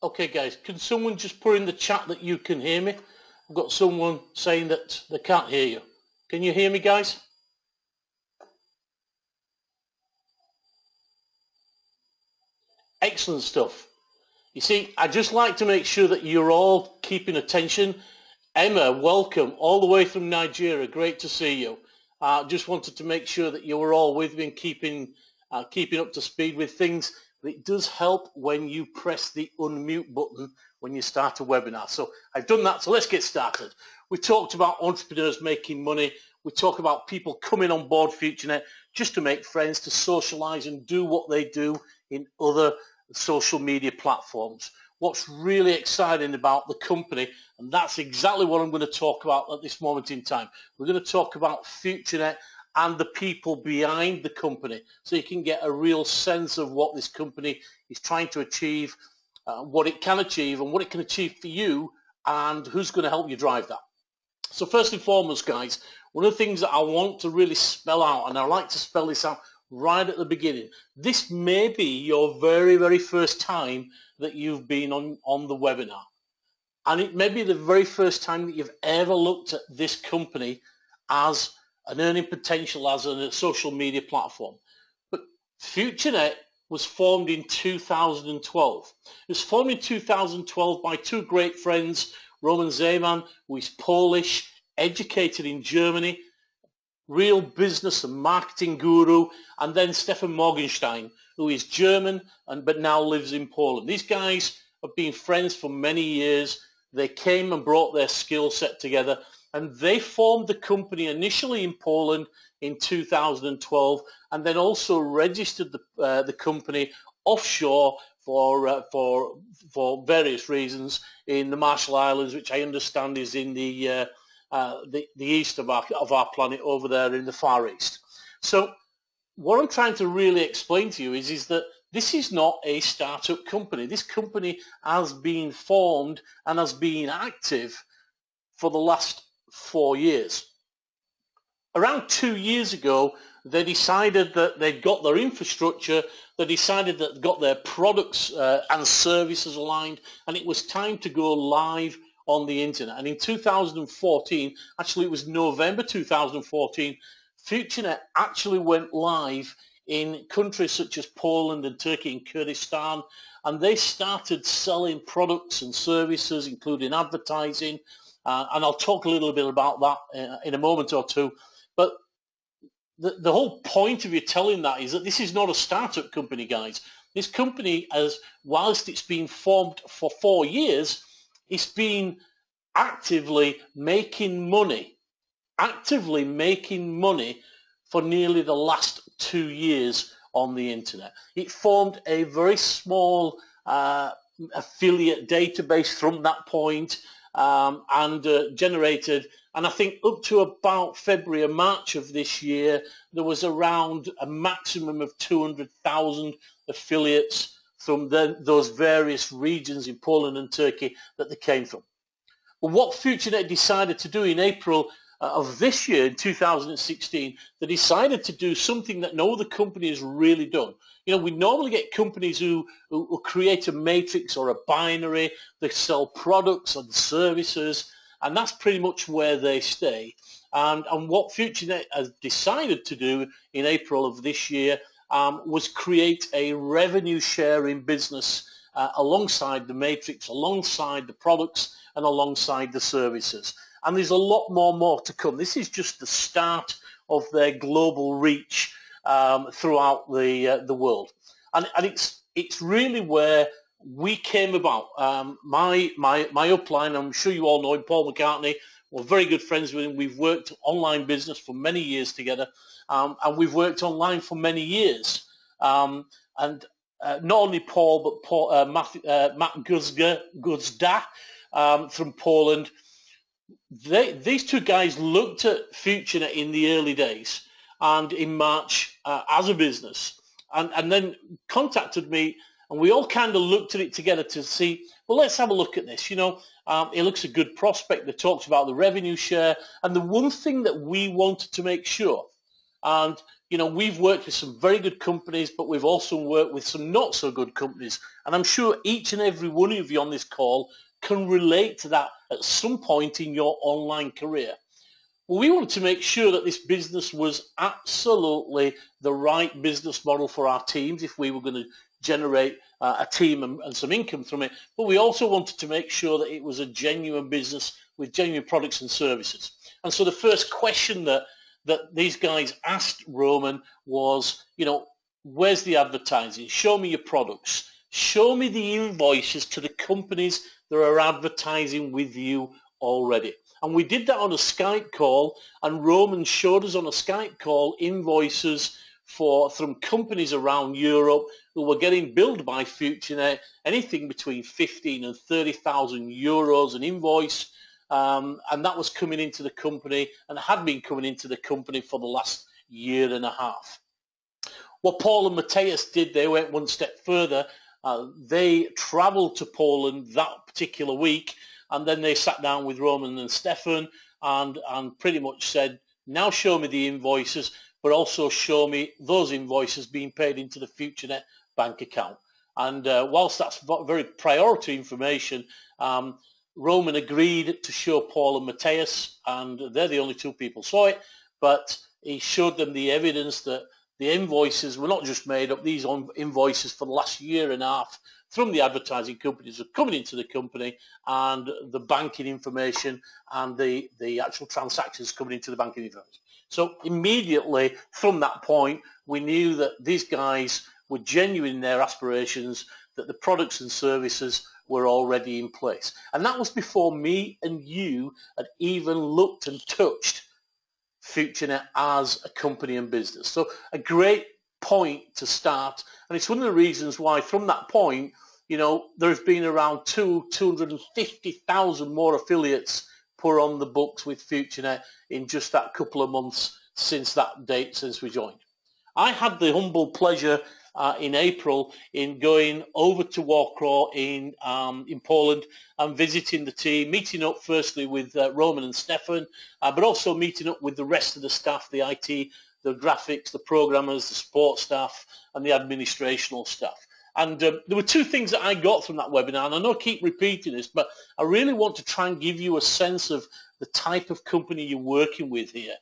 Okay guys, can someone just put in the chat that you can hear me? I've got someone saying that they can't hear you. Can you hear me, guys? Excellent stuff. You see, I just like to make sure that you're all keeping attention. Emma, welcome all the way from Nigeria. Great to see you. Just wanted to make sure that you were all with me and keeping up to speed with things. But it does help when you press the unmute button when you start a webinar. So I've done that, so let's get started. We talked about entrepreneurs making money. We talk about people coming on board FutureNet just to make friends, to socialize and do what they do in other social media platforms. What's really exciting about the company, and that's exactly what I'm going to talk about at this moment in time. We're going to talk about FutureNet and the people behind the company, so you can get a real sense of what this company is trying to achieve, what it can achieve and what it can achieve for you, and who's going to help you drive that. So first and foremost, guys, one of the things that I want to really spell out, and I like to spell this out right at the beginning, this may be your very, very first time that you've been on the webinar. And it may be the very first time that you've ever looked at this company as an earning potential, as a social media platform. But FutureNet was formed in 2012. It was formed in 2012 by two great friends, Roman Zeman, who is Polish, educated in Germany, real business and marketing guru, and then Stefan Morgenstein, who is German but now lives in Poland. These guys have been friends for many years. They came and brought their skill set together, and they formed the company initially in Poland in 2012, and then also registered the company offshore for various reasons in the Marshall Islands, which I understand is in the east of our planet, over there in the Far East. So what I'm trying to really explain to you is that this is not a startup company. This company has been formed and has been active for the last 4 years. Around 2 years ago, they decided that they'd got their infrastructure, they decided that they'd got their products and services aligned, and it was time to go live on the internet. And in 2014, actually it was November 2014, FutureNet actually went live in countries such as Poland and Turkey and Kurdistan, and they started selling products and services, including advertising, and I'll talk a little bit about that in a moment or two. But the whole point of you telling that is that this is not a startup company, guys. This company, whilst it's been formed for 4 years, it's been actively making money for nearly the last 2 years on the internet. It formed a very small affiliate database from that point, and generated, and I think up to about February or March of this year, there was around a maximum of 200,000 affiliates from those various regions in Poland and Turkey that they came from. But what FutureNet decided to do in April of this year, in 2016, they decided to do something that no other company has really done. You know, we normally get companies who create a matrix or a binary, they sell products and services, and that's pretty much where they stay. And what FutureNet has decided to do in April of this year was create a revenue sharing business alongside the matrix, alongside the products, and alongside the services. And there's a lot more to come. This is just the start of their global reach throughout the world, and it's really where we came about. My upline, I'm sure you all know him, Paul McCartney. We're very good friends with him. We've worked online business for many years together, and we've worked online for many years. And not only Paul, but Matt Guzda from Poland. These two guys looked at FutureNet in the early days and in March as a business, and then contacted me, and we all kind of looked at it together to see, well, let's have a look at this. You know, it looks a good prospect. They talked about the revenue share, and the one thing that we wanted to make sure And, we've worked with some very good companies, but we've also worked with some not so good companies. And I'm sure each and every one of you on this call can relate to that at some point in your online career. Well, we wanted to make sure that this business was absolutely the right business model for our teams if we were going to generate a team and some income from it. But we also wanted to make sure that it was a genuine business with genuine products and services. And so the first question that these guys asked Roman was, where's the advertising? Show me your products. Show me the invoices to the companies that are advertising with you already. And we did that on a Skype call, and Roman showed us on a Skype call invoices from companies around Europe who were getting billed by FutureNet anything between 15 and 30,000 euros an invoice. And that was coming into the company and had been coming into the company for the last year and a half. What Paul and Matthias did, they went one step further. They traveled to Poland that particular week, and then they sat down with Roman and Stefan and pretty much said, now show me the invoices, but also show me those invoices being paid into the FutureNet bank account. And whilst that's very priority information, Roman agreed to show Paul and Matthias, and they're the only two people saw it, but he showed them the evidence that the invoices were not just made up. These invoices for the last year and a half from the advertising companies are coming into the company, and the banking information and the actual transactions coming into the banking information. So immediately from that point, we knew that these guys were genuine in their aspirations, that the products and services were already in place. And that was before me and you had even looked and touched FutureNet as a company and business. So a great point to start. And it's one of the reasons why from that point, there's been around 250,000 more affiliates put on the books with FutureNet in just that couple of months since that date, since we joined. I had the humble pleasure in April in going over to Warsaw in Poland and visiting the team, meeting up firstly with Roman and Stefan, but also meeting up with the rest of the staff, the IT, the graphics, the programmers, the support staff, and the administrational staff. And there were two things that I got from that webinar, and I know I keep repeating this, but I really want to try and give you a sense of the type of company you're working with here.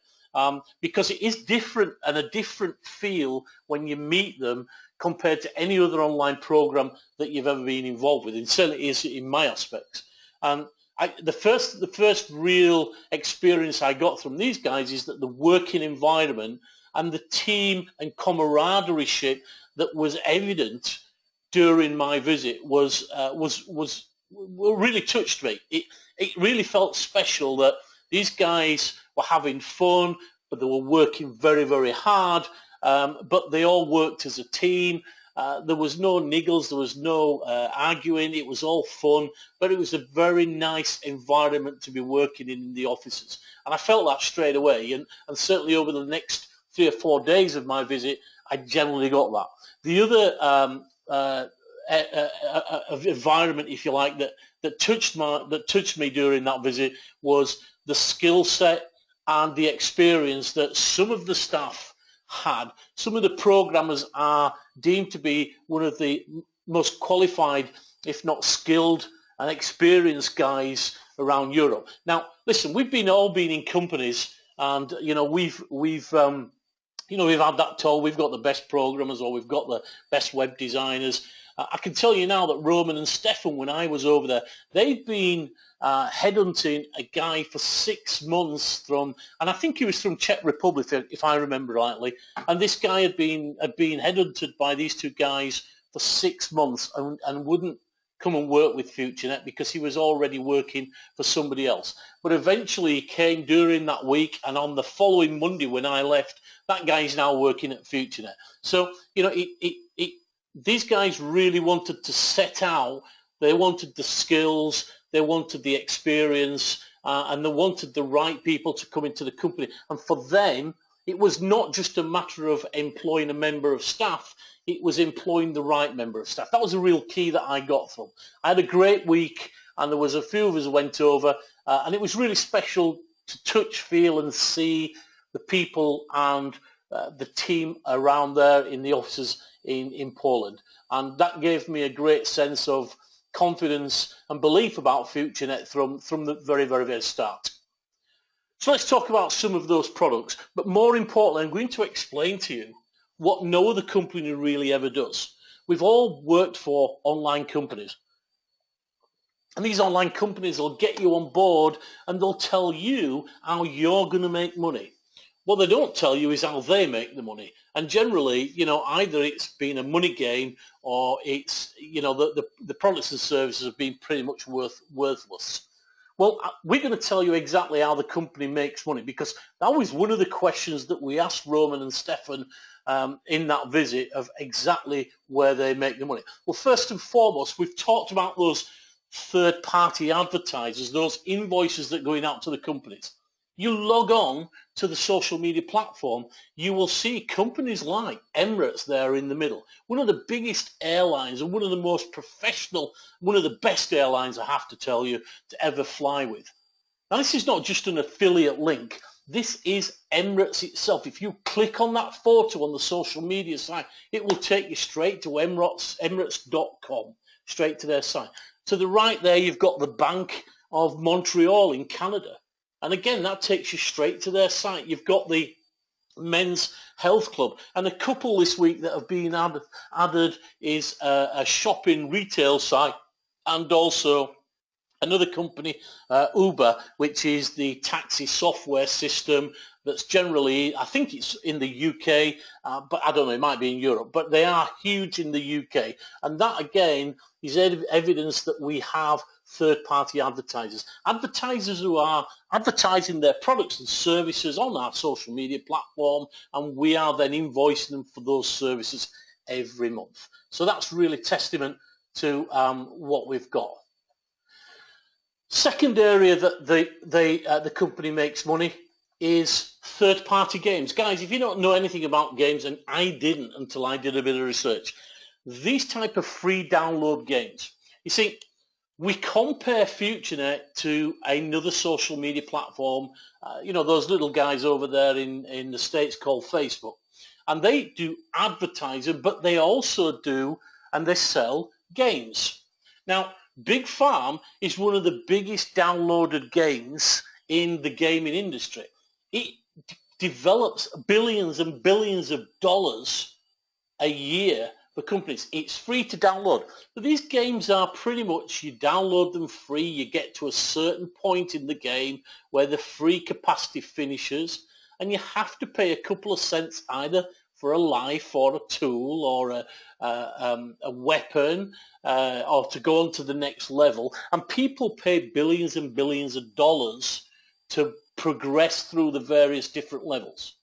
Because it is different and a different feel when you meet them compared to any other online program that you've ever been involved with. It certainly is in my aspects. The first real experience I got from these guys is that the working environment and the team and camaraderie that was evident during my visit really touched me. It really felt special that these guys were having fun, but they were working very, very hard. But they all worked as a team. There was no niggles, there was no arguing. It was all fun, but it was a very nice environment to be working in the offices. And I felt that straight away. And certainly over the next 3 or 4 days of my visit, I generally got that. The other environment, if you like, that touched me during that visit was the skill set and the experience that some of the staff had. Some of the programmers are deemed to be one of the most qualified, if not skilled and experienced guys around Europe. Now, listen, we've all been in companies, and we've had that told we've got the best programmers or we've got the best web designers. I can tell you now that Roman and Stefan, when I was over there, they've been headhunting a guy for 6 months and I think he was from Czech Republic, if I remember rightly. And this guy had been headhunted by these two guys for 6 months and wouldn't come and work with FutureNet because he was already working for somebody else. But eventually he came during that week, and on the following Monday when I left, that guy's now working at FutureNet. So, these guys really wanted to set out. They wanted the skills, they wanted the experience, and they wanted the right people to come into the company. And for them, it was not just a matter of employing a member of staff, it was employing the right member of staff. That was a real key that I got from. I had a great week, and there was a few of us who went over, and it was really special to touch, feel, and see the people and the team around there in the offices in Poland. And that gave me a great sense of confidence and belief about FutureNet from the very, very, very start. So let's talk about some of those products. But more importantly, I'm going to explain to you what no other company really ever does. We've all worked for online companies. And these online companies will get you on board and they'll tell you how you're going to make money. What they don't tell you is how they make the money. And generally, either it's been a money game or it's, the products and services have been pretty much worthless. Well, we're going to tell you exactly how the company makes money, because that was one of the questions that we asked Roman and Stefan in that visit, of exactly where they make the money. Well, first and foremost, we've talked about those third-party advertisers, those invoices that are going out to the companies. You log on to the social media platform, you will see companies like Emirates there in the middle, one of the biggest airlines and one of the most professional, one of the best airlines, I have to tell you, to ever fly with. Now, this is not just an affiliate link. This is Emirates itself. If you click on that photo on the social media site, it will take you straight to Emirates.com, straight to their site. To the right there, you've got the Bank of Montreal in Canada. And again, that takes you straight to their site. You've got the Men's Health Club. And a couple this week that have been added is a shopping retail site, and also another company, Uber, which is the taxi software system that's generally, I think it's in the UK, but I don't know, it might be in Europe, but they are huge in the UK. And that, again, is evidence that we have third-party advertisers who are advertising their products and services on our social media platform, and we are then invoicing them for those services every month. So that's really testament to what we've got. Second area that the company makes money is third-party games. Guys, if you don't know anything about games, and I didn't until I did a bit of research, these type of free download games, you see, we compare FutureNet to another social media platform, those little guys over there in the States called Facebook. And they do advertising, but they also do, and they sell games. Now, Big Farm is one of the biggest downloaded games in the gaming industry. It develops billions and billions of dollars a year for companies. It's free to download. But these games are pretty much, you download them free, you get to a certain point in the game where the free capacity finishes, and you have to pay a couple of cents either for a life or a tool or a weapon or to go on to the next level. And people pay billions and billions of dollars to progress through the various different levels.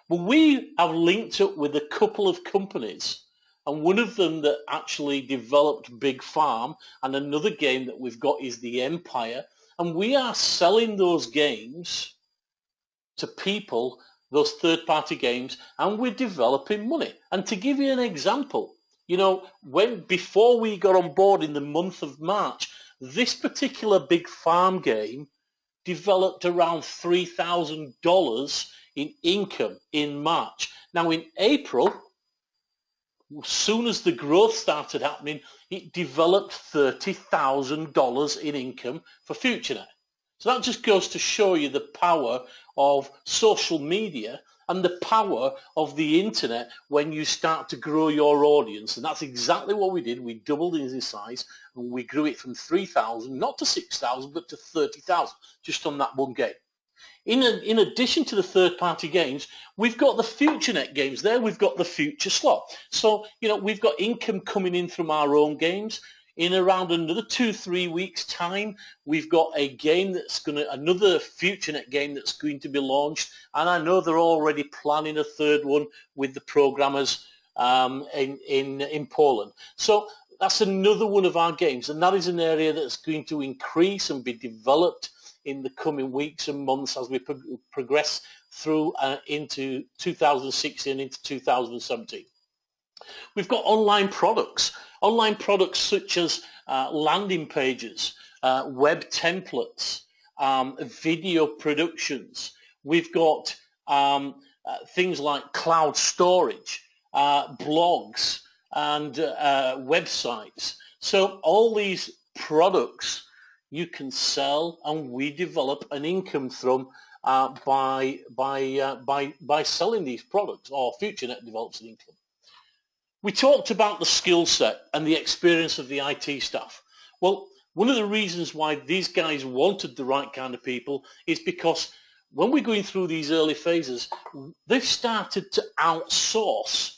Well, we have linked up with a couple of companies, and one of them that actually developed Big Farm, and another game that we've got is the Empire, and we are selling those games to people, those third-party games, and we're developing money. And to give you an example, before we got on board in the month of March, this particular Big Farm game developed around $3,000 in income in March. Now in April, as soon as the growth started happening, it developed $30,000 in income for FutureNet. So that just goes to show you the power of social media and the power of the internet when you start to grow your audience. And that's exactly what we did. We doubled in size and we grew it from 3,000, not to 6,000, but to 30,000 just on that one game. In addition to the third-party games, we've got the FutureNet games there. We've got the Future Slot. So, we've got income coming in from our own games. In around another 2-3 weeks' time, we've got a game another FutureNet game that's going to be launched. And I know they're already planning a third one with the programmers in Poland. So that's another one of our games. And that is an area that's going to increase and be developed in the coming weeks and months as we progress through into 2016 into 2017. We've got online products such as landing pages, web templates, video productions. We've got things like cloud storage, blogs, and websites. So all these products you can sell, and we develop an income from by selling these products, or FutureNet develops an income. We talked about the skill set and the experience of the IT staff. Well, one of the reasons why these guys wanted the right kind of people is because when we're going through these early phases, they've started to outsource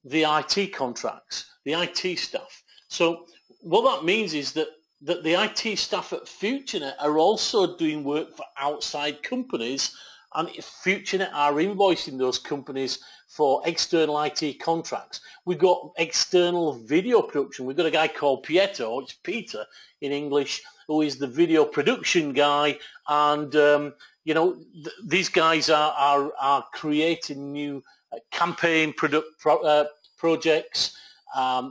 the IT contracts, the IT staff. So what that means is that the IT staff at FutureNet are also doing work for outside companies, and FutureNet are invoicing those companies for external IT contracts. We've got external video production. We've got a guy called Pietro, or it's Peter in English, who is the video production guy, and these guys are creating new campaign projects,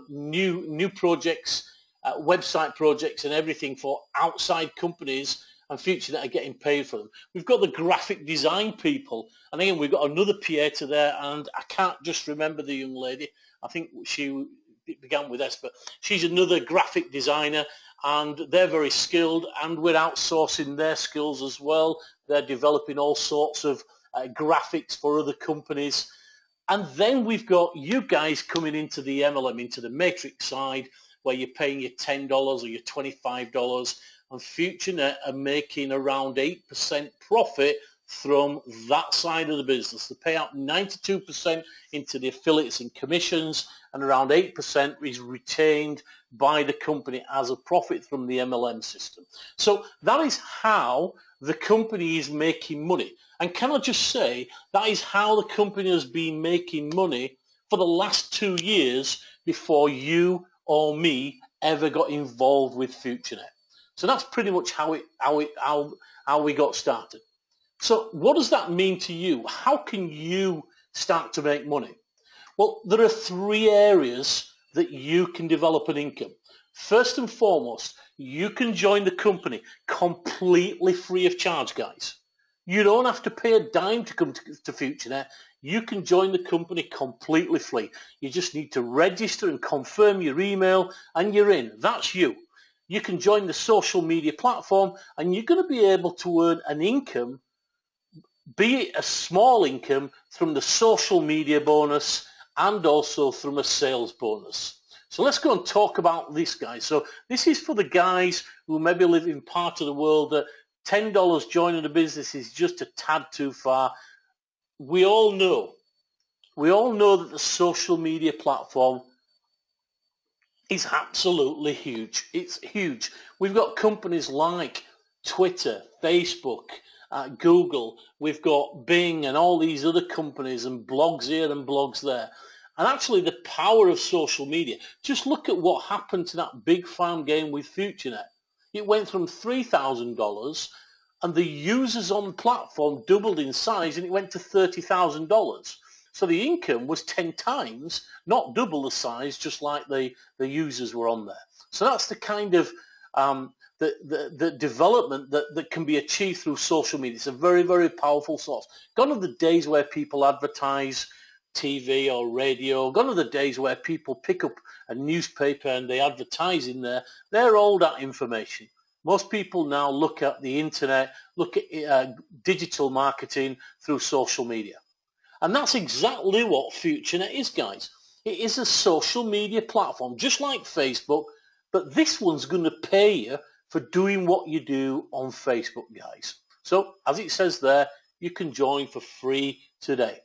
new projects, website projects, and everything for outside companies, and FutureNet are getting paid for them. We've got the graphic design people, and again we've got another Pieta there, and I can't just remember the young lady. I think she began with S, but she's another graphic designer, and they're very skilled, and we're outsourcing their skills as well. They're developing all sorts of graphics for other companies. And then we've got you guys coming into the MLM, into the matrix side, where you're paying your $10 or your $25, and FutureNet are making around 8% profit from that side of the business. They pay out 92% into the affiliates and commissions, and around 8% is retained by the company as a profit from the MLM system. So that is how the company is making money. And can I just say, that is how the company has been making money for the last 2 years before you or me ever got involved with FutureNet. So that's pretty much how we got started. So what does that mean to you? How can you start to make money? Well, there are 3 areas that you can develop an income. First and foremost, you can join the company completely free of charge, guys. You don't have to pay a dime to come to FutureNet. You can join the company completely free. You just need to register and confirm your email, and you're in. That's you. You can join the social media platform, and you're going to be able to earn an income, be it a small income, from the social media bonus and also from a sales bonus. So let's go and talk about this, guys. So this is for the guys who maybe live in part of the world that $10 joining a business is just a tad too far. We all know that the social media platform is absolutely huge. It's huge. We've got companies like Twitter, Facebook, Google. We've got Bing and all these other companies, and blogs here and blogs there. And actually the power of social media, just look at what happened to that big farm game with FutureNet. It went from $3,000, and the users on the platform doubled in size, and it went to $30,000. So the income was 10 times, not double the size, just like the users were on there. So that's the kind of the development that can be achieved through social media. It's a very, very powerful source. Gone are the days where people advertise TV or radio. Gone are the days where people pick up a newspaper and they advertise in there. They're all that information. Most people now look at the internet, look at digital marketing through social media. And that's exactly what FutureNet is, guys. It is a social media platform, just like Facebook, but this one's going to pay you for doing what you do on Facebook, guys. So, as it says there, you can join for free today.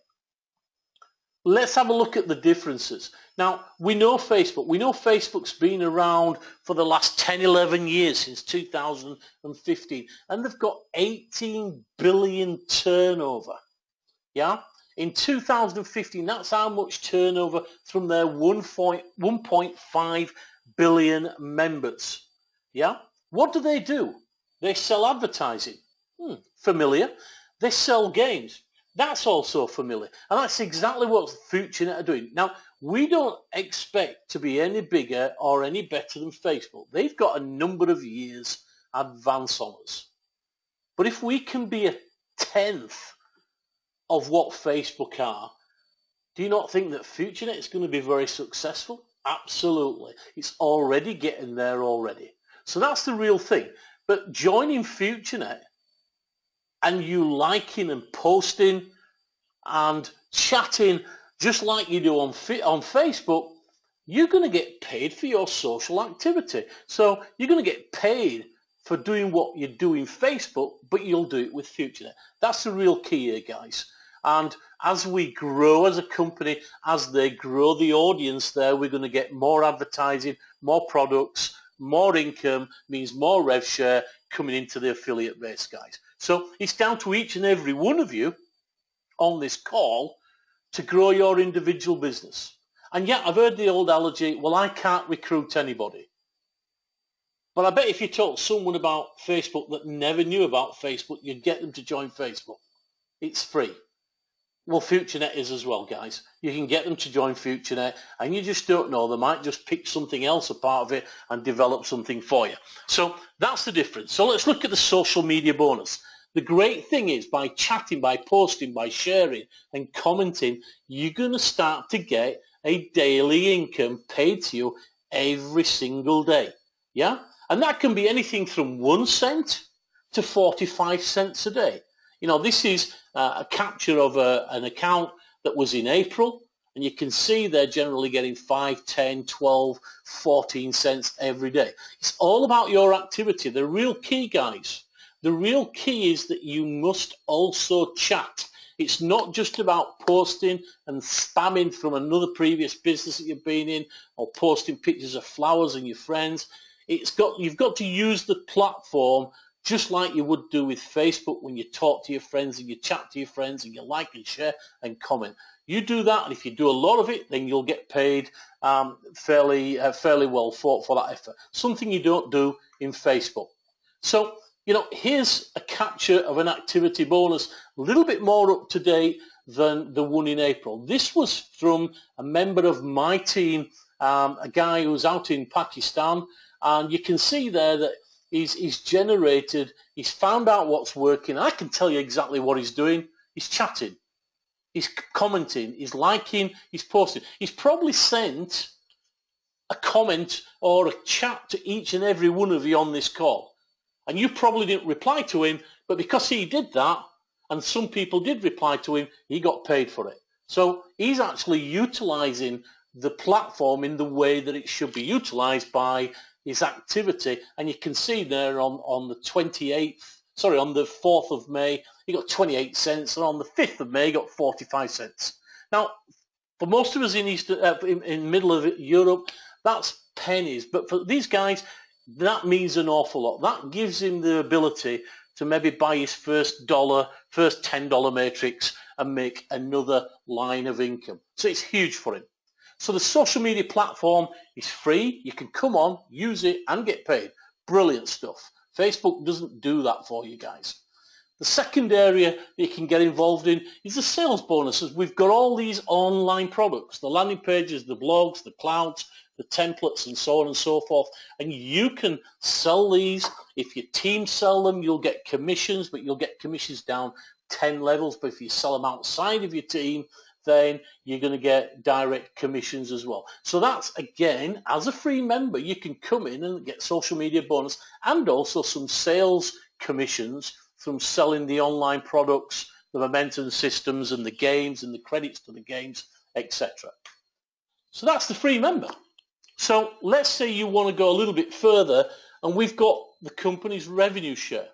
Let's have a look at the differences. Now, we know Facebook. We know Facebook's been around for the last 10, 11 years, since 2015. And they've got 18 billion turnover. Yeah? In 2015, that's how much turnover from their 1.5 billion members. Yeah? What do? They sell advertising. Familiar. They sell games. That's also familiar. And that's exactly what FutureNet are doing. Now, we don't expect to be any bigger or any better than Facebook. They've got a number of years advance on us. But if we can be a tenth of what Facebook are, do you not think that FutureNet is going to be very successful? Absolutely. It's already getting there already. So that's the real thing. But joining FutureNet and you liking and posting and chatting just like you do on Facebook, you're going to get paid for your social activity. So you're going to get paid for doing what you do in Facebook, but you'll do it with FutureNet. That's the real key here, guys. And as we grow as a company, as they grow the audience there, we're going to get more advertising, more products, more income, means more rev share coming into the affiliate base, guys. So it's down to each and every one of you on this call to grow your individual business. And yeah, I've heard the old analogy, well, I can't recruit anybody. But I bet if you told someone about Facebook that never knew about Facebook, you'd get them to join Facebook. It's free. Well, FutureNet is as well, guys. You can get them to join FutureNet, and you just don't know. They might just pick something else apart of it and develop something for you. So that's the difference. So let's look at the social media bonus. The great thing is by chatting, by posting, by sharing and commenting, you're going to start to get a daily income paid to you every single day. Yeah? And that can be anything from 1 cent to 45 cents a day. You know, this is a capture of an account that was in April, and you can see they're generally getting 5, 10, 12, 14 cents every day. It's all about your activity. The real key, guys, the real key is that you must also chat. It's not just about posting and spamming from another previous business that you've been in or posting pictures of flowers and your friends. You've got to use the platform just like you would do with Facebook when you talk to your friends and you chat to your friends and you like and share and comment. You do that, and if you do a lot of it, then you'll get paid fairly well for that effort. Something you don't do in Facebook. So, you know, here's a capture of an activity bonus, a little bit more up to date than the one in April. This was from a member of my team, a guy who's out in Pakistan, and you can see there that he's generated, he's found out what's working. I can tell you exactly what he's doing. He's chatting, he's commenting, he's liking, he's posting. He's probably sent a comment or a chat to each and every one of you on this call. And you probably didn't reply to him, but because he did that, and some people did reply to him, he got paid for it. So he's actually utilizing the platform in the way that it should be utilized by his activity. And you can see there on the 4th of May, he got 28 cents, and on the 5th of May, he got 45 cents. Now, for most of us in middle of Europe, that's pennies. But for these guys, that means an awful lot. That gives him the ability to maybe buy his first $10 matrix and make another line of income. So it's huge for him. So the social media platform is free. You can come on, use it, and get paid. Brilliant stuff. Facebook doesn't do that for you guys. The second area you can get involved in is the sales bonuses. We've got all these online products, the landing pages, the blogs, the clouds, the templates, and so on and so forth. And you can sell these. If your team sell them, you'll get commissions, but you'll get commissions down 10 levels. But if you sell them outside of your team, then you're going to get direct commissions as well. So that's, again, as a free member, you can come in and get social media bonus and also some sales commissions from selling the online products, the momentum systems and the games and the credits to the games, etc. So that's the free member. So let's say you want to go a little bit further, and we've got the company's revenue share.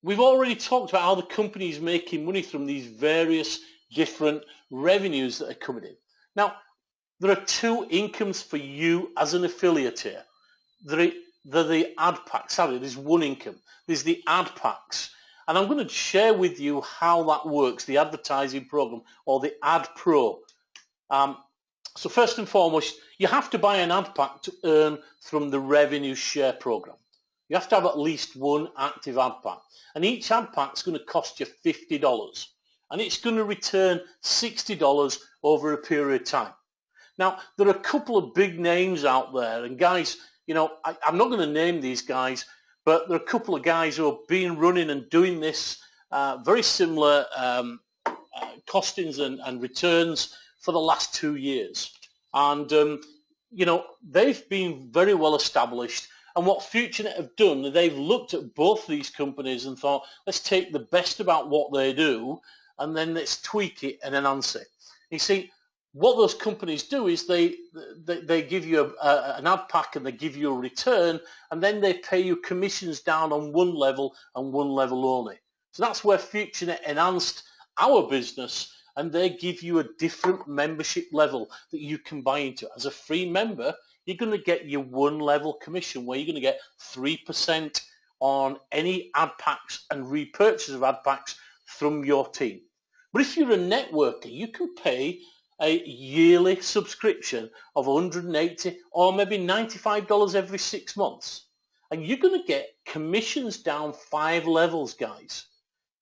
We've already talked about how the company is making money from these various different revenues that are coming in. Now, there are two incomes for you as an affiliate here. They're the ad packs. Sorry, there's one income. There's the ad packs. And I'm going to share with you how that works, the advertising program or the ad pro. So first and foremost, you have to buy an ad pack to earn from the revenue share program. You have to have at least one active ad pack. And each ad pack is going to cost you $50. And it's going to return $60 over a period of time. Now, there are a couple of big names out there, and guys, you know, I'm not going to name these guys, but there are a couple of guys who have been running and doing this very similar costings and returns for the last 2 years. And, you know, they've been very well established. And what FutureNet have done, they've looked at both these companies and thought, let's take the best about what they do and then let's tweak it and enhance it. You see, what those companies do is they give you an ad pack and they give you a return, and then they pay you commissions down on one level and one level only. So that's where FutureNet enhanced our business, and they give you a different membership level that you can buy into. As a free member, you're going to get your one level commission where you're going to get 3% on any ad packs and repurchase of ad packs from your team. But if you're a networker, you can pay a yearly subscription of $180 or maybe $95 every 6 months. And you're going to get commissions down 5 levels, guys.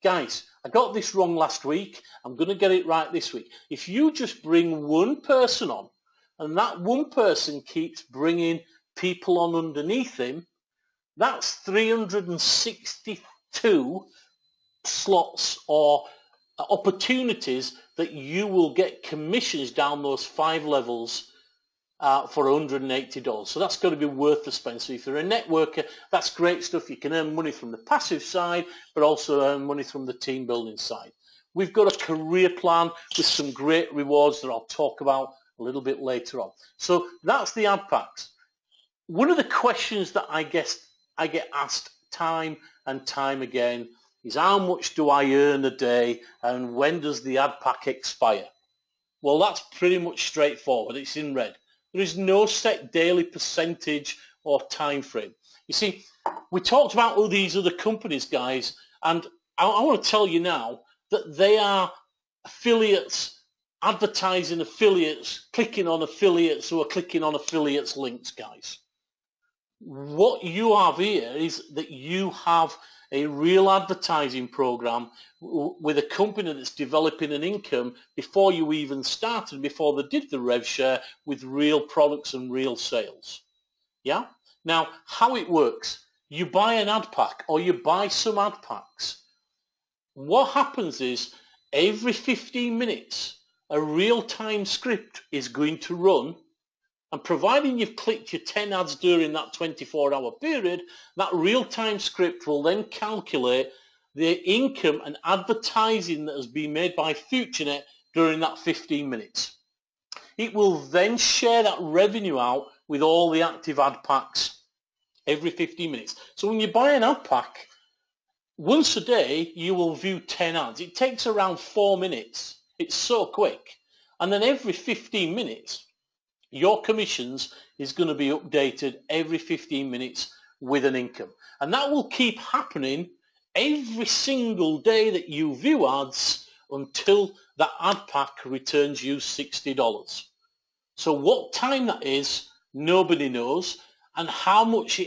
Guys, I got this wrong last week. I'm going to get it right this week. If you just bring one person on, and that one person keeps bringing people on underneath him, that's 362 slots or opportunities that you will get commissions down those 5 levels for $180. So that's got to be worth the spend. So if you're a networker, that's great stuff. You can earn money from the passive side, but also earn money from the team building side. We've got a career plan with some great rewards that I'll talk about a little bit later on. So that's the ad packs. One of the questions that I get asked time and time again is, how much do I earn a day and when does the ad pack expire? Well, that's pretty much straightforward. It's in red. There is no set daily percentage or time frame. You see, we talked about all these other companies, guys, and I want to tell you now that they are affiliates, advertising affiliates, clicking on affiliates who are clicking on affiliates links, guys. What you have here is that you have a real advertising program with a company that's developing an income before you even started, before they did the rev share, with real products and real sales. Yeah? Now, how it works, you buy an ad pack or you buy some ad packs. What happens is every 15 minutes, a real-time script is going to run, and providing you've clicked your 10 ads during that 24-hour period, that real-time script will then calculate the income and advertising that has been made by FutureNet during that 15 minutes. It will then share that revenue out with all the active ad packs every 15 minutes. So when you buy an ad pack, once a day you will view 10 ads. It takes around 4 minutes. It's so quick. And then every 15 minutes, your commissions is going to be updated every 15 minutes with an income. And that will keep happening every single day that you view ads until that ad pack returns you $60. So what time that is, nobody knows. And how much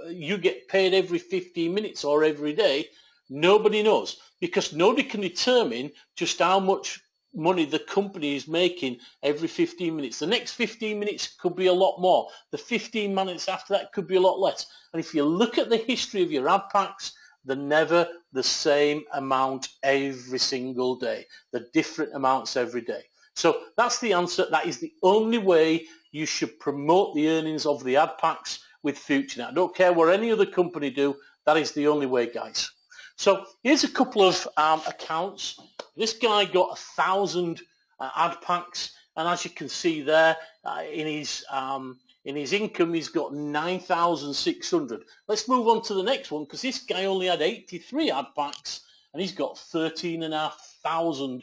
you get paid every 15 minutes or every day, nobody knows. Because nobody can determine just how much money the company is making every 15 minutes. The next 15 minutes could be a lot more. The 15 minutes after that could be a lot less. And if you look at the history of your ad packs, they're never the same amount every single day. They're different amounts every day. So that's the answer. That is the only way you should promote the earnings of the ad packs with FutureNet. I don't care what any other company do. That is the only way, guys. So here's a couple of accounts. This guy got 1,000 ad packs, and as you can see there, in his income, he's got 9,600. Let's move on to the next one, because this guy only had 83 ad packs, and he's got 13,500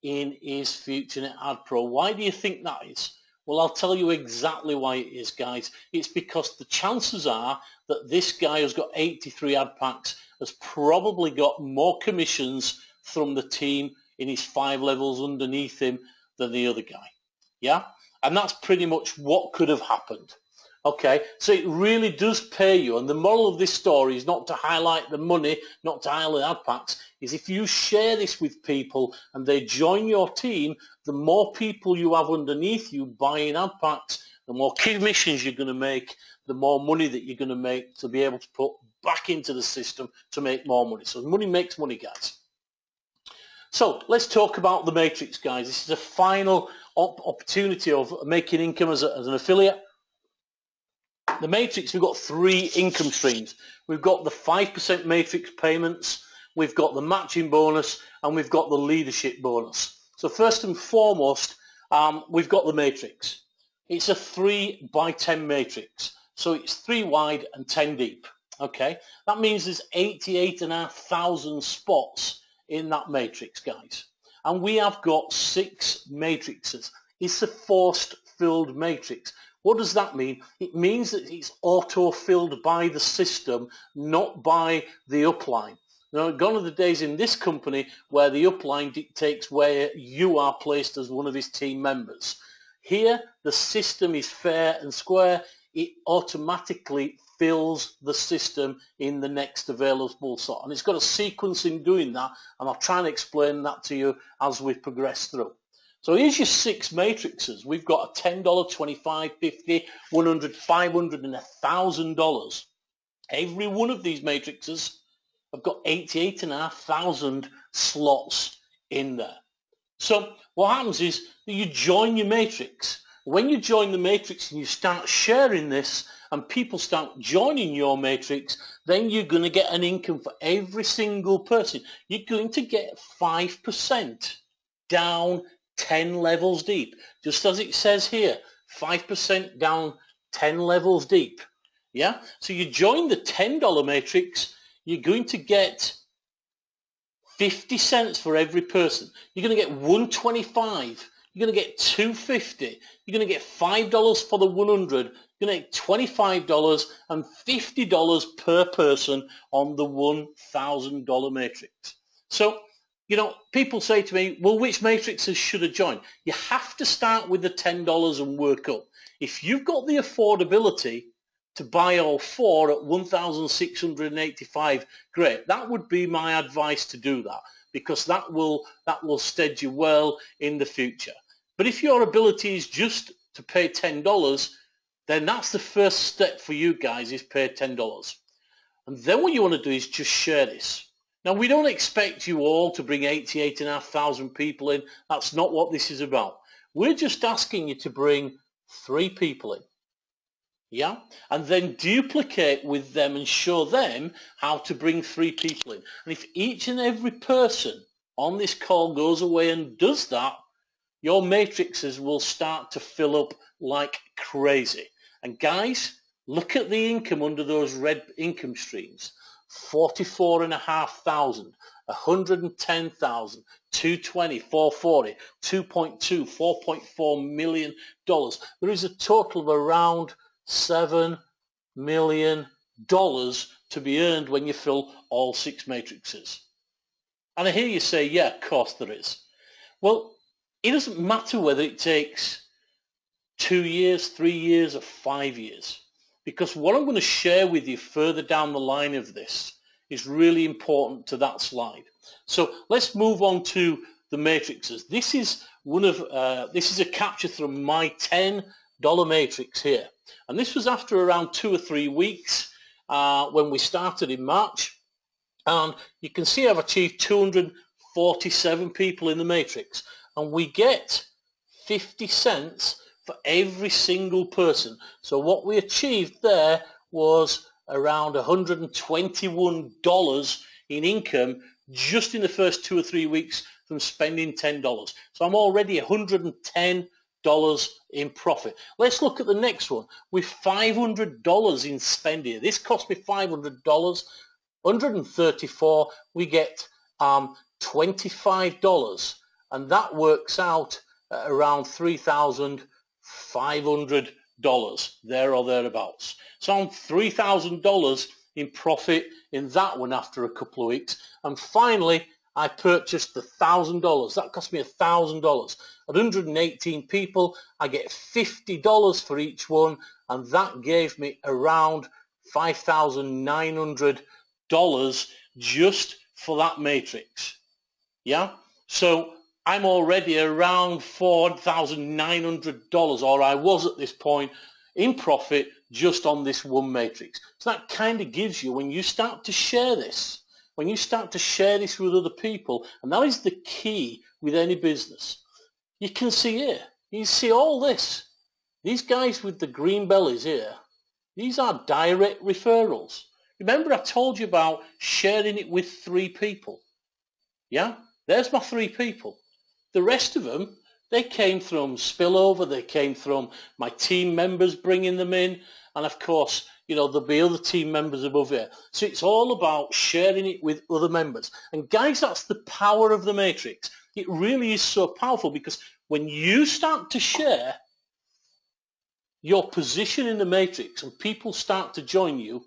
in his FutureNet Ad Pro. Why do you think that is? Well, I'll tell you exactly why it is, guys. It's because the chances are that this guy who's got 83 ad packs has probably got more commissions from the team in his 5 levels underneath him than the other guy. Yeah? And that's pretty much what could have happened. Okay, so it really does pay you. And the moral of this story is not to highlight the money, not to highlight ad packs, is if you share this with people and they join your team, the more people you have underneath you buying ad packs, the more commissions you're going to make, the more money that you're going to make to be able to put back into the system to make more money. So money makes money, guys. So let's talk about the matrix, guys. This is a final opportunity of making income as an affiliate. The matrix, we've got 3 income streams. We've got the 5% matrix payments, we've got the matching bonus, and we've got the leadership bonus. So first and foremost, we've got the matrix. It's a 3 by 10 matrix. So it's 3 wide and 10 deep. Okay, that means there's 88,500 spots in that matrix, guys. And we have got 6 matrices. It's a forced filled matrix. What does that mean? It means that it's auto-filled by the system, not by the upline. Now, gone are the days in this company where the upline dictates where you are placed as one of his team members. Here, the system is fair and square. It automatically fills the system in the next available slot. And it's got a sequence in doing that, and I'll try and explain that to you as we progress through. So here's your 6 matrices. We've got a $10, $25, $50, $100, $500, and $1,000. Every one of these matrices have got 88,500 slots in there. So what happens is that you join your matrix. When you join the matrix and you start sharing this and people start joining your matrix, then you're going to get an income for every single person. You're going to get 5% down 10 levels deep, just as it says here, 5% down 10 levels deep. Yeah, so you join the $10 matrix, you're going to get 50 cents for every person. You're going to get $1.25, you're going to get $2.50, you're going to get $5 for the 100, you're going to get $25 and $50 per person on the $1,000 matrix. So, you know, people say to me, well, which matrices should I join? You have to start with the $10 and work up. If you've got the affordability to buy all 4 at $1,685, great. That would be my advice to do that, because that will stead you well in the future. But if your ability is just to pay $10, then that's the first step for you guys, is pay $10. And then what you want to do is just share this. Now, we don't expect you all to bring 88,500 people in. That's not what this is about. We're just asking you to bring 3 people in. Yeah? And then duplicate with them and show them how to bring 3 people in. And if each and every person on this call goes away and does that, your matrices will start to fill up like crazy. And guys, look at the income under those red income streams. 44,500, 110,000, 220, 440, 2.2, 4.4 million dollars. There is a total of around $7 million to be earned when you fill all 6 matrices. And I hear you say, yeah, of course there is. Well, it doesn't matter whether it takes 2 years, 3 years, or 5 years. Because what I'm going to share with you further down the line of this is really important to that slide. So let's move on to the matrices. This is this is a capture from my $10 matrix here, and this was after around 2 or 3 weeks when we started in March, and you can see I've achieved 247 people in the matrix, and we get 50 cents for every single person. So what we achieved there was around $121 in income just in the first 2 or 3 weeks from spending $10. So I'm already $110 in profit. Let's look at the next one with $500 in spend here. This cost me $500, 134, we get $25, and that works out at around $3,500 there or thereabouts. So I'm $3,000 in profit in that one after a couple of weeks. And finally, I purchased the $1,000. That cost me $1,000. At 118 people, I get $50 for each one, and that gave me around $5,900 just for that matrix. Yeah? So I'm already around $4,900, or I was at this point, in profit just on this one matrix. So that kind of gives you, when you start to share this, when you start to share this with other people, and that is the key with any business. You can see here, you see all this. These guys with the green bellies here, these are direct referrals. Remember I told you about sharing it with 3 people? Yeah, there's my 3 people. The rest of them, they came from spillover, they came from my team members bringing them in, and of course, you know, there'll be other team members above here. So it's all about sharing it with other members. And guys, that's the power of the matrix. It really is so powerful, because when you start to share your position in the matrix and people start to join you,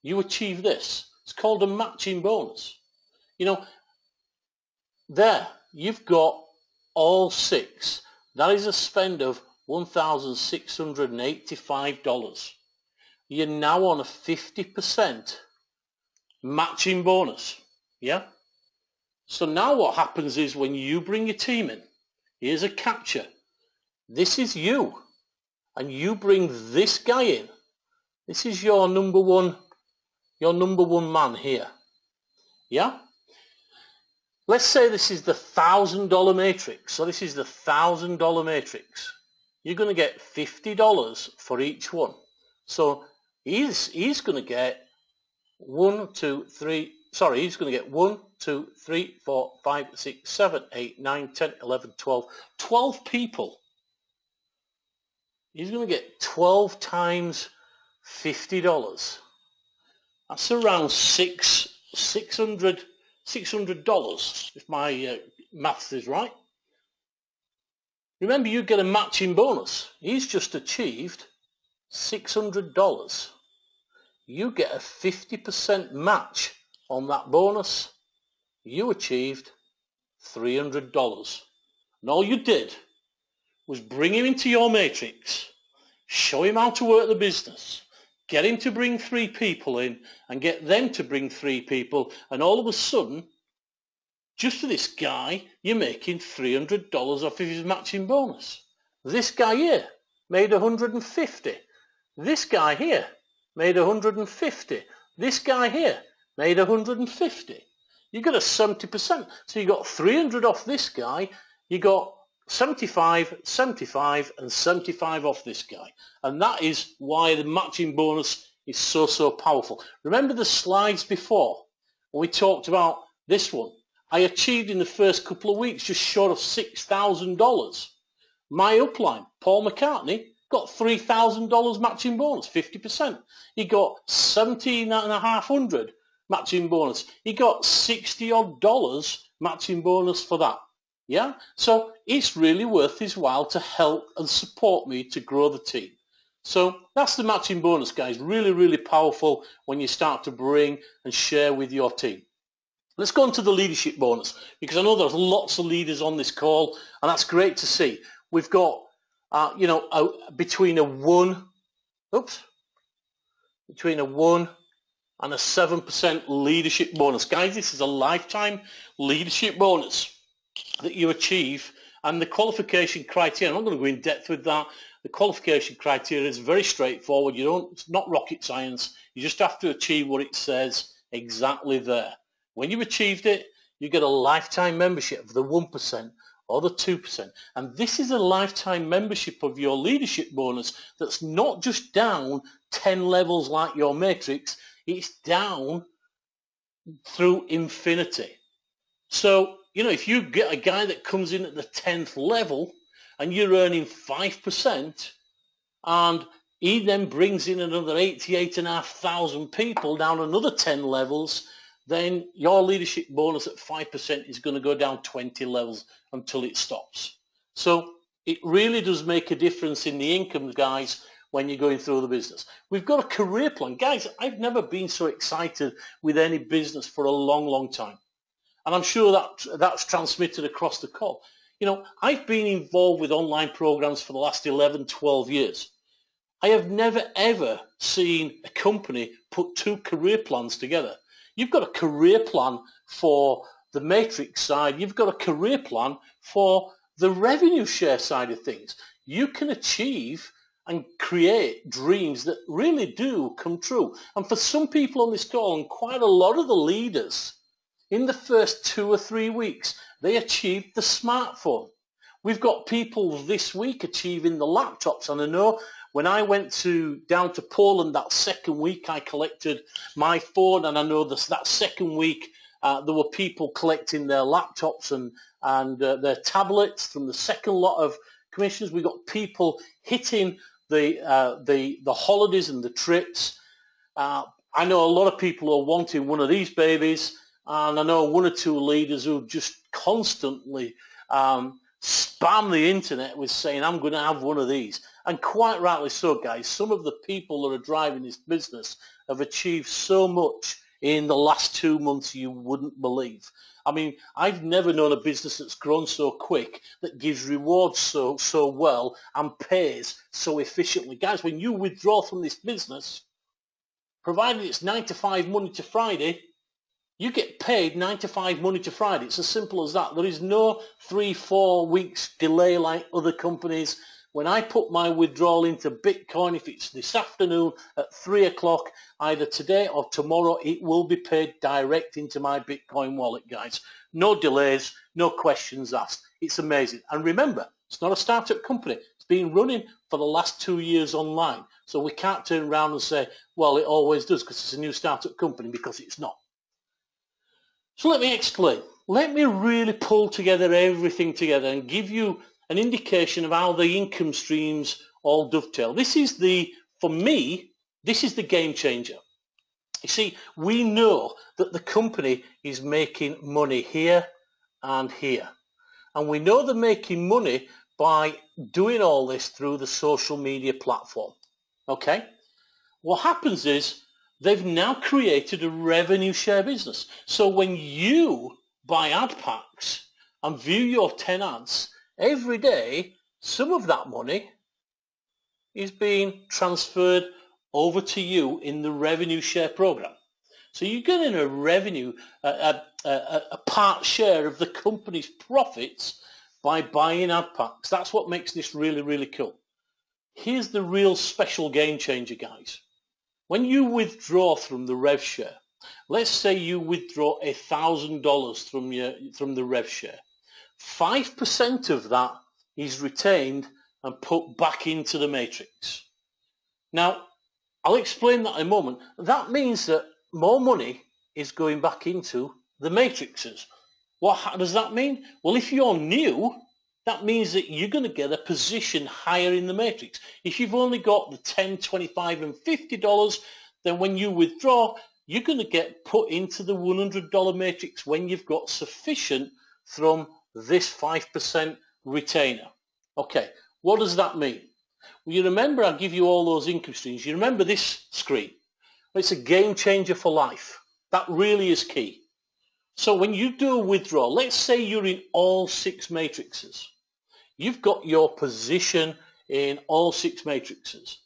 you achieve this. It's called a matching bonus. You know, there, you've got all 6. That is a spend of $1,685. You're now on a 50% matching bonus. Yeah? So now what happens is when you bring your team in, here's a capture. This is you. And you bring this guy in. This is your number one man here. Yeah? Let's say this is the $1,000 matrix. So this is the $1,000 matrix. You're going to get $50 for each one. So he's going to get 1, 2, 3. Sorry, he's going to get 1, 2, 3, 4, 5, 6, 7, 8, 9, 10, 11, 12. 12 people. He's going to get 12 times $50. That's around $600 if my maths is right. Remember, you get a matching bonus. He's just achieved $600. You get a 50% match on that bonus. You achieved $300. And all you did was bring him into your matrix, show him how to work the business, get him to bring 3 people in, and get them to bring 3 people, and all of a sudden, just for this guy, you're making $300 off of his matching bonus. This guy here made $150. This guy here made $150. This guy here made $150. You got a 70%. So you got $300 off this guy, you got 75, 75 and 75 off this guy. And that is why the matching bonus is so powerful. Remember the slides before when we talked about this one? I achieved in the first couple of weeks just short of $6,000. My upline, Paul McCartney, got $3,000 matching bonus, 50%. He got $1,750 matching bonus. He got $60 odd matching bonus for that. Yeah, so it's really worth his while to help and support me to grow the team. So that's the matching bonus, guys. Really powerful when you start to bring and share with your team. Let's go on to the leadership bonus, because I know there's lots of leaders on this call, and that's great to see. We've got, between a 1 and a 7% leadership bonus. Guys, this is a lifetime leadership bonus that you achieve, and the qualification criteria, I'm not going to go in depth with that. The qualification criteria is very straightforward. It's not rocket science. You just have to achieve what it says exactly there. When you've achieved it, you get a lifetime membership of the 1% or the 2%. And this is a lifetime membership of your leadership bonus that's not just down 10 levels like your matrix, it's down through infinity. So, if you get a guy that comes in at the 10th level and you're earning 5%, and he then brings in another 88,500 people down another 10 levels, then your leadership bonus at 5% is going to go down 20 levels until it stops. So it really does make a difference in the income, guys, when you're going through the business. We've got a career plan. Guys, I've never been so excited with any business for a long time. And I'm sure that's transmitted across the call. I've been involved with online programs for the last 11, 12 years. I have never, ever seen a company put 2 career plans together. You've got a career plan for the matrix side. You've got a career plan for the revenue share side of things. You can achieve and create dreams that really do come true. And for some people on this call, and quite a lot of the leaders In the first 2 or 3 weeks, they achieved the smartphone. We've got people this week achieving the laptops, and I know when I went down to Poland that second week, I collected my phone, and I know that second week there were people collecting their laptops and their tablets from the second lot of commissions. We got people hitting the holidays and the trips. I know a lot of people are wanting one of these babies, and I know one or two leaders who just constantly spam the internet with saying, I'm going to have one of these. And quite rightly so, guys. Some of the people that are driving this business have achieved so much in the last 2 months you wouldn't believe. I mean, I've never known a business that's grown so quick, that gives rewards so well and pays so efficiently. Guys, when you withdraw from this business, provided it's 9 to 5 Monday to Friday, you get paid 9 to 5 Monday to Friday. It's as simple as that. There is no 3-4 weeks delay like other companies. When I put my withdrawal into Bitcoin, if it's this afternoon at 3 o'clock, either today or tomorrow, it will be paid direct into my Bitcoin wallet, guys. No delays, no questions asked. It's amazing. And remember, it's not a startup company. It's been running for the last 2 years online. So we can't turn around and say, well, it always does because it's a new startup company, because it's not. So let me explain. Let me really pull together everything together and give you an indication of how the income streams all dovetail. For me, this is the game changer. You see, we know that the company is making money here and here. And we know they're making money by doing all this through the social media platform. Okay? What happens is they've now created a revenue share business. So when you buy ad packs and view your 10 ads, every day, some of that money is being transferred over to you in the revenue share program. So you're getting a revenue, a part share of the company's profits by buying ad packs. That's what makes this really, really cool. Here's the real special game changer, guys. When you withdraw from the rev share, let's say you withdraw $1,000 from the rev share, 5% of that is retained and put back into the matrix. Now, I'll explain that in a moment. That means that more money is going back into the matrices. What does that mean? Well, if you're new, that means that you're going to get a position higher in the matrix. If you've only got the $10, $25, and $50, then when you withdraw, you're going to get put into the $100 matrix when you've got sufficient from this 5% retainer. Okay, what does that mean? Well, you remember I give you all those income streams. You remember this screen? It's a game changer for life. That really is key. So when you do a withdrawal, let's say you're in all 6 matrices. You've got your position in all 6 matrices.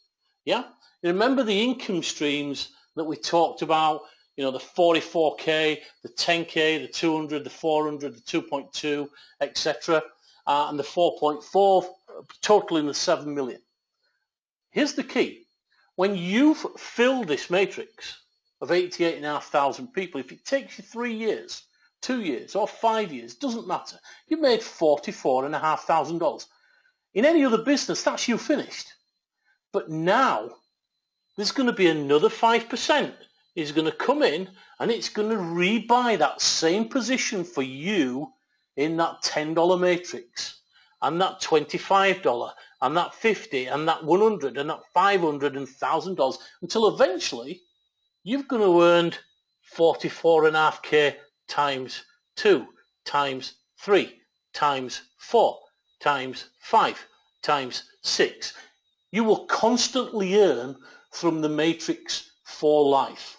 Yeah? You remember the income streams that we talked about, you know, the 44K, the 10K, the 200, the 400, the 2.2, etc., and the 4.4, totaling the 7 million. Here's the key. When you've filled this matrix of 88,500 people, if it takes you 3 years, 2 years, or 5 years, doesn't matter, you've made $44,500. In any other business, that's you finished. But now, there's going to be another 5% is going to come in, and it's going to rebuy that same position for you in that $10 matrix, and that $25, and that $50, and that $100, and that $500, and $1,000, until eventually you're going to earn 44.5K times 2, times 3, times 4, times 5, times 6. You will constantly earn from the matrix for life.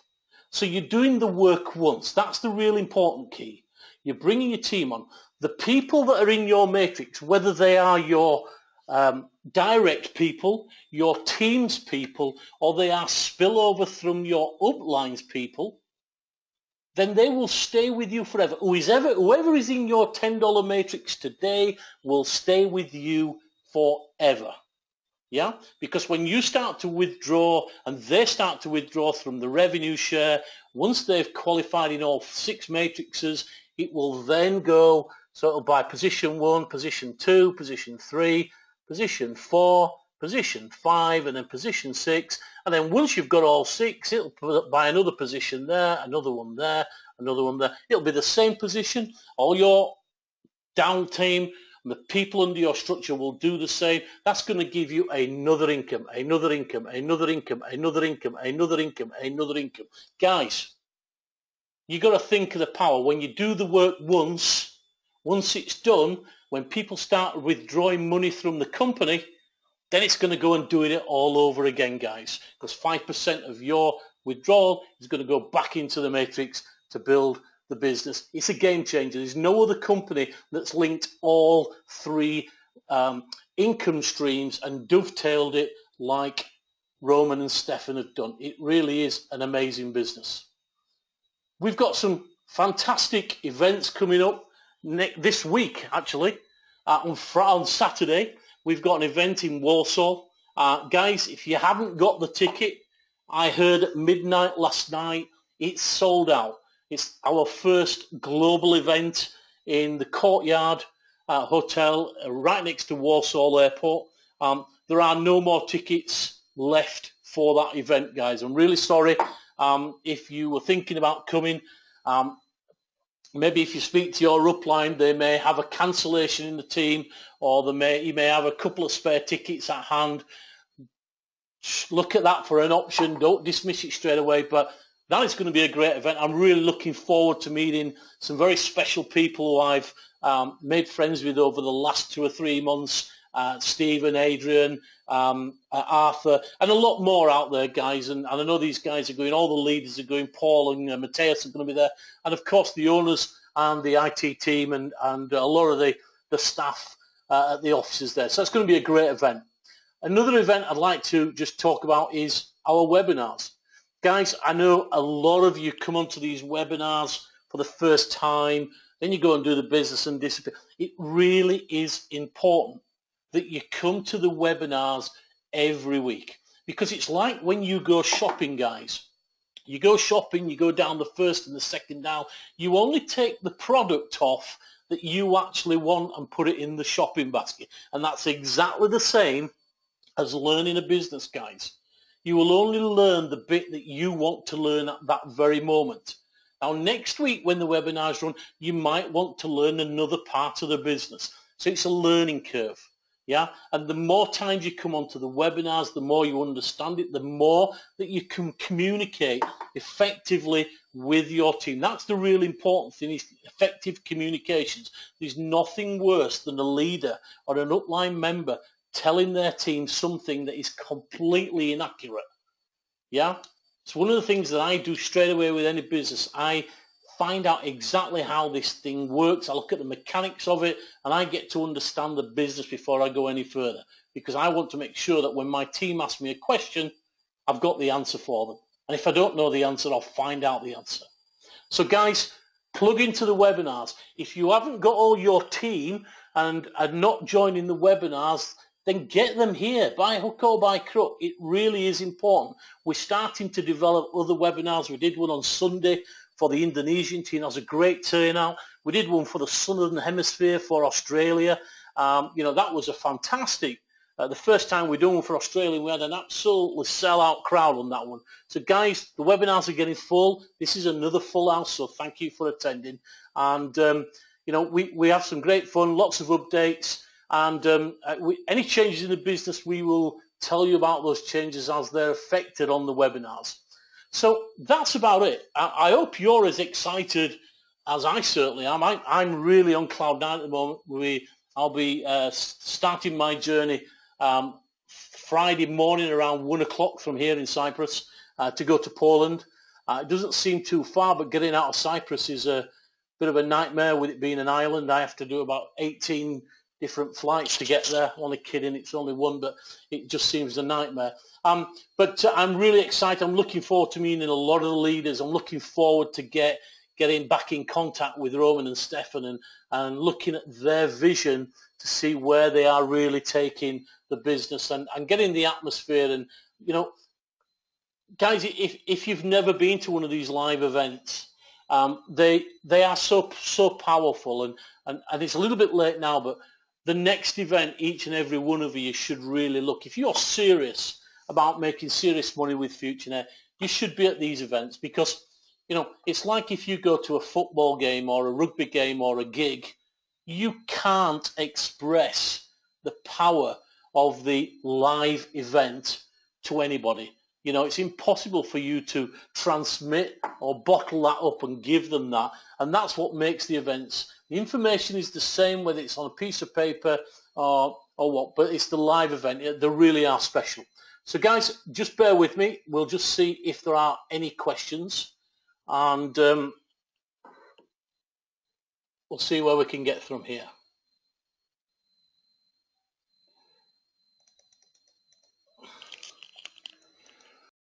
So you're doing the work once. That's the real important key. You're bringing your team on. The people that are in your matrix, whether they are your direct people, your team's people, or they are spillover from your uplines people, then they will stay with you forever. Whoever is in your $10 matrix today will stay with you forever. Yeah, because when you start to withdraw and they start to withdraw from the revenue share, once they've qualified in all 6 matrices, it will then go, so it'll buy position 1, position 2, position 3, position 4, position 5, and then position 6. And then once you've got all 6, it'll buy another position there, another one there, another one there. It'll be the same position. All your down team, and the people under your structure will do the same. That's going to give you another income, another income, another income, another income, another income, another income. Guys, you got to think of the power. When you do the work once it's done, when people start withdrawing money from the company, then it's going to go and do it all over again, guys, because 5% of your withdrawal is going to go back into the matrix to build the business. It's a game changer. There's no other company that's linked all 3 income streams and dovetailed it like Roman and Stefan have done. It really is an amazing business. We've got some fantastic events coming up this week, actually. On Saturday, we've got an event in Warsaw. Guys, if you haven't got the ticket, I heard at midnight last night, it's sold out. It's our first global event in the Courtyard Hotel right next to Warsaw Airport. There are no more tickets left for that event, guys. I'm really sorry. If you were thinking about coming, maybe if you speak to your upline, they may have a cancellation in the team, or you may have a couple of spare tickets at hand. Look at that for an option. Don't dismiss it straight away, but that is going to be a great event. I'm really looking forward to meeting some very special people who I've made friends with over the last 2 or 3 months. Stephen, Adrian, Arthur, and a lot more out there, guys. And I know these guys are going, all the leaders are going, Paul and Matthias are going to be there. And of course the owners and the IT team and a lot of the staff at the offices there. So it's going to be a great event. Another event I'd like to just talk about is our webinars. Guys, I know a lot of you come onto these webinars for the first time, then you go and do the business and disappear. It really is important that you come to the webinars every week, because it's like when you go shopping, guys. You go shopping, you go down the first and the second aisle, you only take the product off that you actually want and put it in the shopping basket. And that's exactly the same as learning a business, guys. You will only learn the bit that you want to learn at that very moment. Now, next week when the webinars run, you might want to learn another part of the business. So it's a learning curve. Yeah, and the more times you come onto the webinars, the more you understand it, the more that you can communicate effectively with your team. That's the real important thing, is effective communications. There's nothing worse than a leader or an upline member telling their team something that is completely inaccurate. Yeah, it's one of the things that I do straight away with any business. I find out exactly how this thing works. I look at the mechanics of it, and I get to understand the business before I go any further, because I want to make sure that when my team asks me a question, I've got the answer for them. And if I don't know the answer, I'll find out the answer. So guys, plug into the webinars. If you haven't got all your team and are not joining the webinars, then get them here, by hook or by crook. It really is important. We're starting to develop other webinars. We did one on Sunday for the Indonesian team. That was a great turnout. We did one for the Southern Hemisphere for Australia. That was a fantastic. The first time we done one for Australia, we had an absolutely sellout crowd on that one. So guys, the webinars are getting full. This is another full house, so thank you for attending. And we have some great fun, lots of updates. And any changes in the business, we will tell you about those changes as they're affected on the webinars. So that's about it. I hope you're as excited as I certainly am. I'm really on cloud nine at the moment. I'll be starting my journey Friday morning around 1 o'clock from here in Cyprus to go to Poland. It doesn't seem too far, but getting out of Cyprus is a bit of a nightmare with it being an island. I have to do about 18 different flights to get there. I'm only kidding, it's only one, but it just seems a nightmare. But I'm really excited. I'm looking forward to meeting a lot of the leaders. I'm looking forward to getting back in contact with Roman and Stefan and looking at their vision to see where they are really taking the business and getting the atmosphere. And you know, guys, if you've never been to one of these live events, they are so powerful, and it's a little bit late now, but the next event, each and every one of you should really look. If you're serious about making serious money with FutureNet, you should be at these events, because you know, it's like if you go to a football game or a rugby game or a gig, you can't express the power of the live event to anybody. You know, it's impossible for you to transmit or bottle that up and give them that. And that's what makes the events. The information is the same, whether it's on a piece of paper or what, but it's the live event. They really are special. So guys, just bear with me. We'll just see if there are any questions, and we'll see where we can get from here.